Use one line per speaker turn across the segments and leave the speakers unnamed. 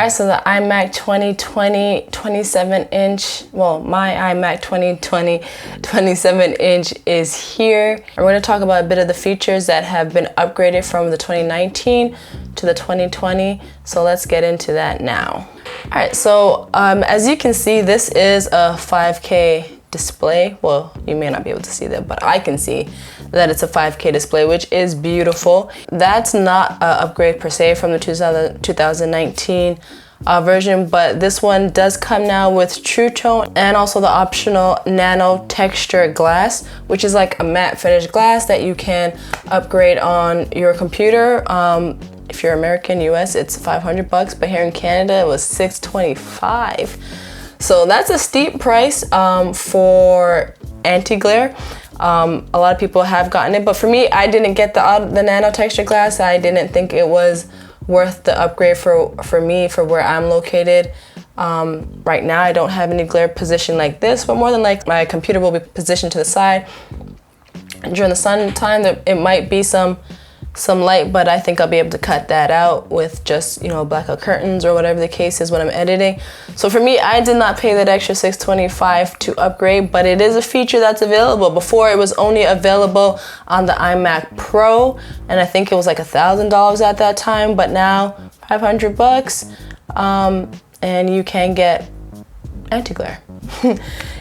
Alright, so the iMac 2020 27-inch, well, my iMac 2020 27-inch is here. And we're going to talk about a bit of the features that have been upgraded from the 2019 to the 2020. So let's get into that now. Alright, so as you can see, this is a 5K display. Well, you may not be able to see that, but I can see that it's a 5K display, which is beautiful. That's not an upgrade per se from the 2019 version, but this one does come now with True Tone and also the optional nano texture glass, which is like a matte finish glass that you can upgrade on your computer. If you're American, US, it's $500, but here in Canada it was $625. So that's a steep price for anti-glare. A lot of people have gotten it, but for me, I didn't get the nano texture glass. I didn't think it was worth the upgrade for me, for where I'm located. Right now, I don't have any glare position like this, but more than like my computer will be positioned to the side. During the sun time, it might be some light, but I think I'll be able to cut that out with just, you know, blackout curtains or whatever the case is when I'm editing. So for me, I did not pay that extra $625 to upgrade, but it is a feature that's available. Before, it was only available on the iMac Pro, and I think it was like $1,000 at that time, but now $500, and you can get anti-glare.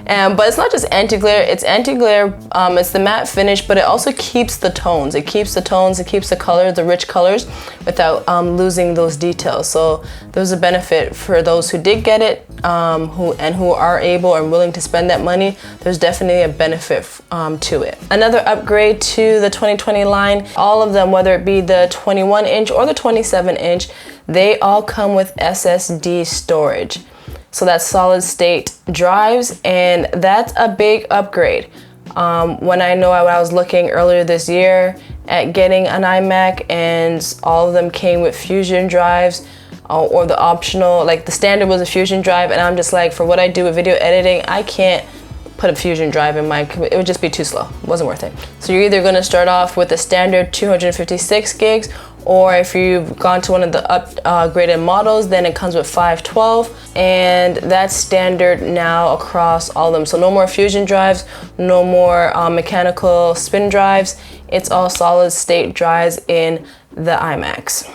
But it's not just anti-glare, it's anti-glare, it's the matte finish, but it also keeps the tones. It keeps the tones, it keeps the colors, the rich colors, without losing those details. So there's a benefit for those who did get it, who are able and willing to spend that money. There's definitely a benefit to it. Another upgrade to the 2020 line, all of them, whether it be the 21-inch or the 27-inch, they all come with SSD storage. So that's solid state drives, and that's a big upgrade. When I was looking earlier this year at getting an iMac, and all of them came with Fusion drives, or the optional, like the standard was a Fusion drive, and I'm just like, for what I do with video editing, I can't put a Fusion drive in my, it would just be too slow. It wasn't worth it. So you're either gonna start off with the standard 256 gigs, or if you've gone to one of the upgraded models, then it comes with 512, and that's standard now across all of them. So no more Fusion drives, no more mechanical spin drives. It's all solid state drives in the iMacs.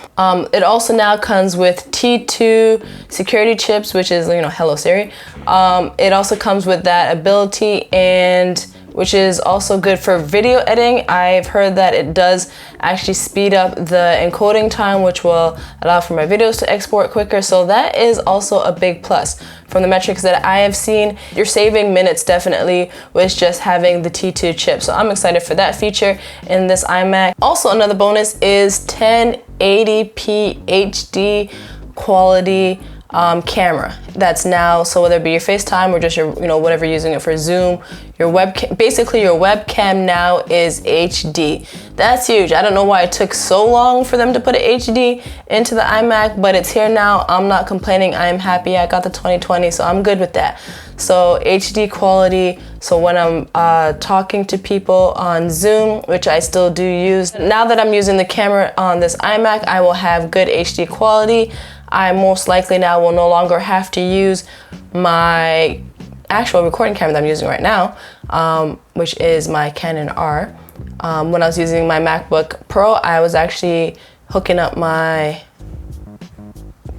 It also now comes with T2 security chips, which is, you know, hello Siri. It also comes with that ability, and which is also good for video editing. I've heard that it does actually speed up the encoding time, which will allow for my videos to export quicker. So that is also a big plus. From the metrics that I have seen, you're saving minutes definitely with just having the T2 chip. So I'm excited for that feature in this iMac. Also, another bonus is 1080p HD quality camera. That's now, so whether it be your FaceTime or just your, you know, whatever you're using it for, Zoom, your webcam, basically your webcam now is HD. That's huge. I don't know why it took so long for them to put an HD into the iMac, but it's here now. I'm not complaining. I'm happy I got the 2020, so I'm good with that. So HD quality, so when I'm talking to people on Zoom, which I still do use, now that I'm using the camera on this iMac, I will have good HD quality. I most likely now will no longer have to use my actual recording camera that I'm using right now, which is my Canon R. When I was using my MacBook Pro, I was actually hooking up my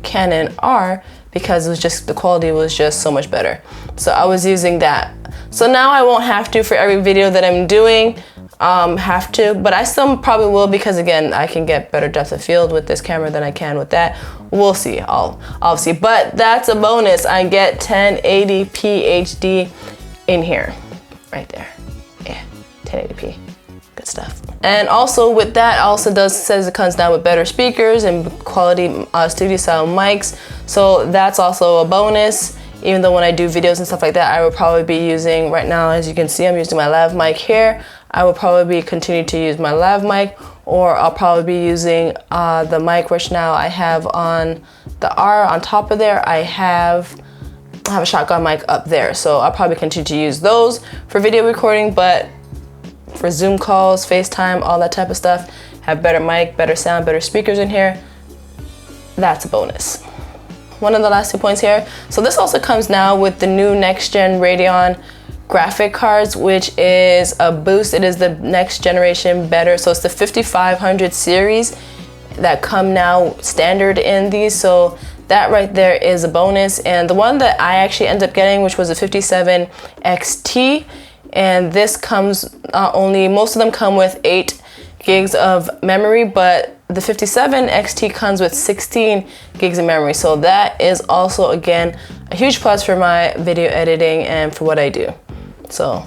Canon R because it was just, the quality was just so much better. So I was using that. So now I won't have to for every video that I'm doing. But I still probably will, because again, I can get better depth of field with this camera than I can with that. We'll see, I'll see. But that's a bonus. I get 1080p HD in here, right there. Yeah, 1080p, good stuff. And also with that, says it comes down with better speakers and quality studio style mics. So that's also a bonus. Even though when I do videos and stuff like that, I would probably be using, right now, as you can see, I'm using my lav mic here. I will probably continue to use my lav mic, or I'll probably be using the mic, which now I have on the R on top of there. I have a shotgun mic up there. So I'll probably continue to use those for video recording, but for Zoom calls, FaceTime, all that type of stuff, have better mic, better sound, better speakers in here. That's a bonus. one of the last 2 points here. So this also comes now with the new next gen Radeon graphic cards, which is a boost. It is the next generation better. So it's the 5500 series that come now standard in these. So that right there is a bonus. And the one that I actually ended up getting, which was a 57 XT, and this comes not only, most of them come with 8 gigs of memory, but the 57 XT comes with 16 gigs of memory. So that is also, again, a huge plus for my video editing and for what I do. So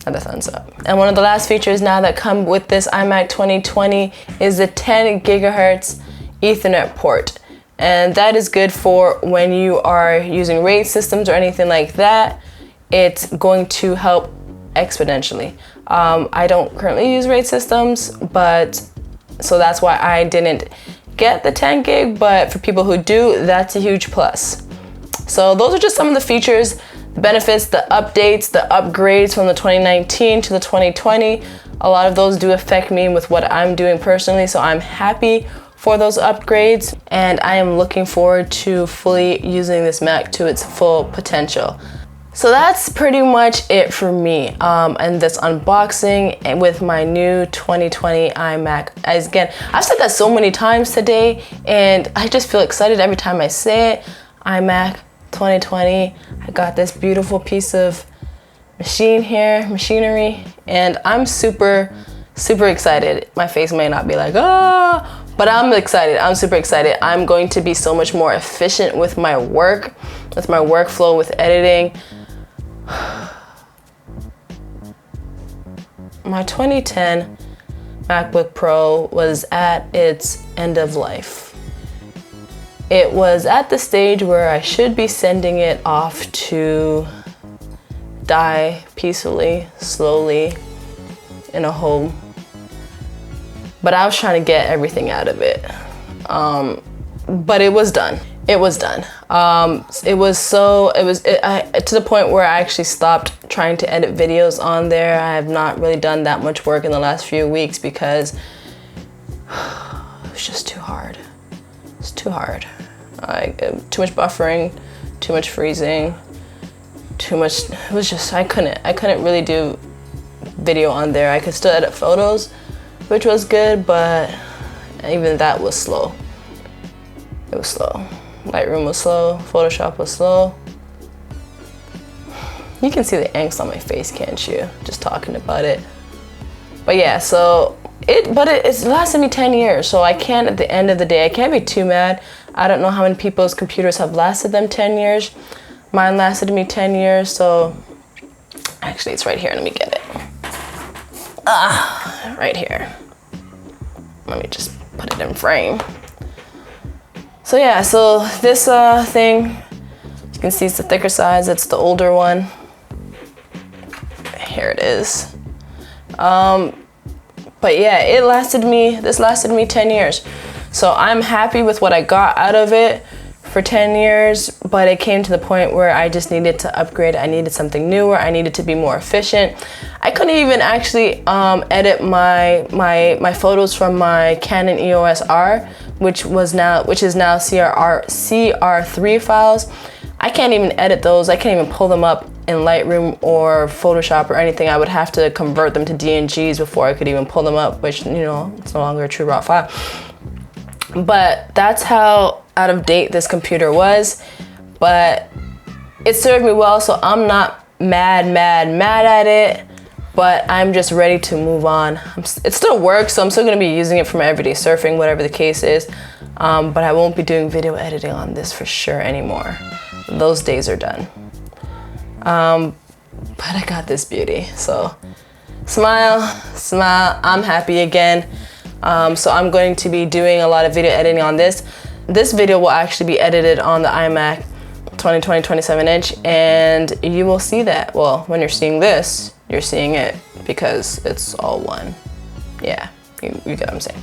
another thumbs up. And one of the last features now that come with this iMac 2020 is the 10 gigahertz Ethernet port. And that is good for when you are using RAID systems or anything like that. It's going to help exponentially. I don't currently use RAID systems, but so that's why I didn't get the 10 gig, but for people who do, that's a huge plus. So those are just some of the features, the benefits, the updates, the upgrades from the 2019 to the 2020. A lot of those do affect me with what I'm doing personally, so I'm happy for those upgrades, and I am looking forward to fully using this Mac to its full potential. So that's pretty much it for me and this unboxing with my new 2020 iMac. As again, I've said that so many times today, and I just feel excited every time I say it. iMac 2020. I got this beautiful piece of machinery, and I'm super excited. My face may not be like, ah, but I'm excited. I'm super excited. I'm going to be so much more efficient with my work, with my workflow, with editing. My 2010 MacBook Pro was at its end of life. It was at the stage where I should be sending it off to die peacefully, slowly, in a home. But I was trying to get everything out of it. But it was done. It was done. To the point where I actually stopped trying to edit videos on there. I have not really done that much work in the last few weeks because it was just too hard. It's too hard. Too much buffering, too much freezing, too much. It was just, I couldn't really do video on there. I could still edit photos, which was good, but even that was slow. It was slow. Lightroom was slow, Photoshop was slow. You can see the angst on my face, can't you? Just talking about it. But yeah, so it's lasted me 10 years, so I can't, at the end of the day, I can't be too mad. I don't know how many people's computers have lasted them 10 years. Mine lasted me 10 years, so actually it's right here, let me get it. Right here. Let me just put it in frame. So yeah, so this thing, you can see it's the thicker size, it's the older one. Here it is. But yeah, this lasted me 10 years. So I'm happy with what I got out of it for 10 years, but it came to the point where I just needed to upgrade. I needed something newer. I needed to be more efficient. I couldn't even actually edit my photos from my Canon EOS R, which is now CR3 files. I can't even edit those. I can't even pull them up in Lightroom or Photoshop or anything. I would have to convert them to DNGs before I could even pull them up, which, you know, it's no longer a true raw file. But that's how out of date this computer was. But it served me well, so I'm not mad at it, but I'm just ready to move on. It still works, so I'm still gonna be using it for my everyday surfing, whatever the case is. But I won't be doing video editing on this for sure anymore. Those days are done. But I got this beauty, so smile, I'm happy again. So I'm going to be doing a lot of video editing on this. This video will actually be edited on the iMac 2020 27-inch, and you will see that. Well, when you're seeing this, you're seeing it because it's all one. Yeah, you get what I'm saying.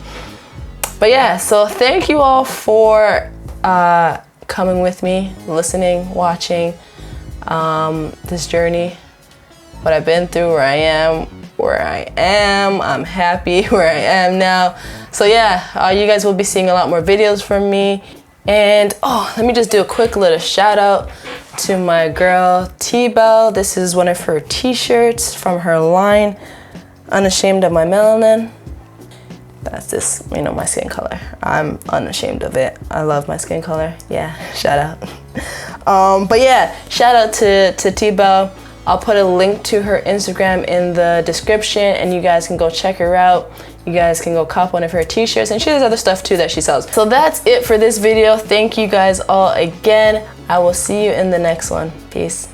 But yeah, so thank you all for coming with me, listening, watching this journey, what I've been through, where I am. I'm happy where I am now. So yeah, you guys will be seeing a lot more videos from me, And oh, let me just do a quick little shout out to my girl T-Bell. This is one of her t-shirts from her line, Unashamed of My Melanin. That's just, you know, my skin color. I'm unashamed of it. I love my skin color. Yeah, shout out. But yeah, shout out to T-Bell. I'll put a link to her Instagram in the description and you guys can go check her out. You guys can go cop one of her t-shirts, and she has other stuff too that she sells. So that's it for this video. Thank you guys all again. I will see you in the next one. Peace.